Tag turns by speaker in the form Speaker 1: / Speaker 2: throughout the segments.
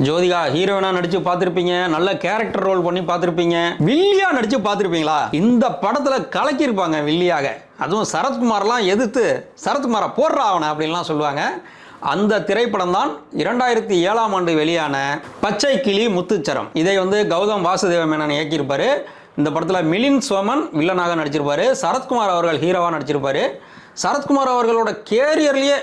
Speaker 1: ஜோதிகா ஹீரோயினா நடிச்சு பார்த்திருப்பீங்க, நல்ல கேரக்டர் ரோல் பண்ணி பார்த்திருப்பீங்க, வில்லியா நடிச்சு பார்த்திருப்பீங்களா? இந்த படத்துல கலக்கியிருப்பாங்க வில்லியாக. அதுவும் சரத்குமார்லாம் எதிர்த்து சரத்குமாரை போடுறா அவனை அப்படின்லாம் சொல்லுவாங்க. அந்த திரைப்படம் தான் 2007ஆம் ஆண்டு வெளியான பச்சை கிளி முத்துச்சரம். இதை கௌதம் வாசுதேவ மேனன் இயக்கியிருப்பாரு. இந்த படத்தில் மிலிந்த் சோமன் வில்லனாக நடிச்சிருப்பாரு, சரத்குமார் அவர்கள் ஹீரோவாக நடிச்சிருப்பாரு. சரத்குமார் அவர்களோட கேரியர்லேயே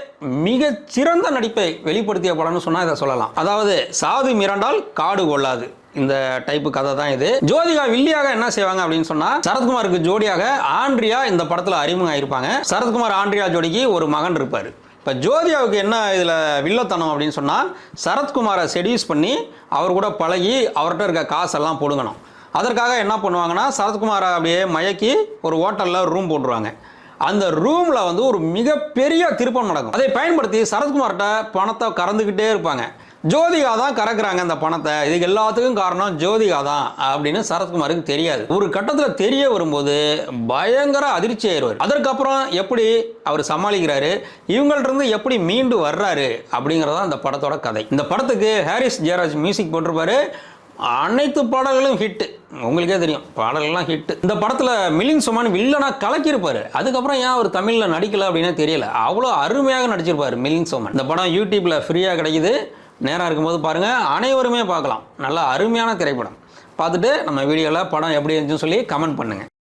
Speaker 1: மிக சிறந்த நடிப்பை வெளிப்படுத்திய படம்னு சொன்னால் இதை சொல்லலாம். அதாவது சாது மிரண்டால் காடு கொள்ளாது, இந்த டைப்பு கதை தான் இது. ஜோதிகா வில்லியாக என்ன செய்வாங்க அப்படின்னு சொன்னா, சரத்குமாருக்கு ஜோடியாக ஆண்ட்ரியா இந்த படத்தில் அறிமுகம் ஆயிருப்பாங்க. சரத்குமார் ஆண்ட்ரியா ஜோடிக்கு ஒரு மகன் இருப்பார். இப்போ ஜோதிகாவுக்கு என்ன இதில் வில்லத்தனம் அப்படின்னு சொன்னால், சரத்குமாரை செடியூஸ் பண்ணி அவர் கூட பழகி அவர்கிட்ட இருக்க காசெல்லாம் போடுங்கணும். அதற்காக என்ன பண்ணுவாங்கன்னா, சரத்குமாரை அப்படியே மயக்கி ஒரு ஹோட்டலில் ரூம் போட்டுருவாங்க. அந்த ரூமில் ஒரு மிகப்பெரிய திருப்பம் நடக்கும். அதை பயன்படுத்தி சரத்குமார்கிட்ட பணத்தை கறந்துக்கிட்டே இருப்பாங்க. ஜோதிகா தான் கறக்குறாங்க அந்த பணத்தை, இதுக்கு எல்லாத்துக்கும் காரணம் ஜோதிகா தான் அப்படின்னு சரத்குமாருக்கு தெரியாது. ஒரு கட்டத்தில் தெரிய வரும்போது பயங்கர அதிர்ச்சி ஆயிடுவார். அதற்கப்புறம் எப்படி அவர் சமாளிக்கிறாரு, இவங்கள்ட்ட இருந்து எப்படி மீண்டு வர்றாரு அப்படிங்கிறதா இந்த படத்தோட கதை. இந்த படத்துக்கு ஹாரிஸ் ஜெயராஜ் மியூசிக் போட்டிருப்பாரு. அனைத்து பாடல்களும் ஹிட், உங்களுக்கே தெரியும், பாடல்கள்லாம் ஹிட். இந்த படத்தில் மிலிந்த் சோமன் வில்லனா கலக்கியிருப்பாரு. அதுக்கப்புறம் ஏன் அவர் தமிழில் நடிக்கல அப்படின்னே தெரியல, அவ்வளோ அருமையாக நடிச்சிருப்பாரு மிலிந்த் சோமன். இந்த படம் யூடியூப்பில் ஃப்ரீயாக கிடைக்குது, நேராக இருக்கும்போது பாருங்கள், அனைவருமே பார்க்கலாம். நல்ல அருமையான திரைப்படம். பார்த்துட்டு நம்ம வீடியோவில் படம் எப்படி இருந்துச்சுன்னு சொல்லி கமெண்ட் பண்ணுங்கள்.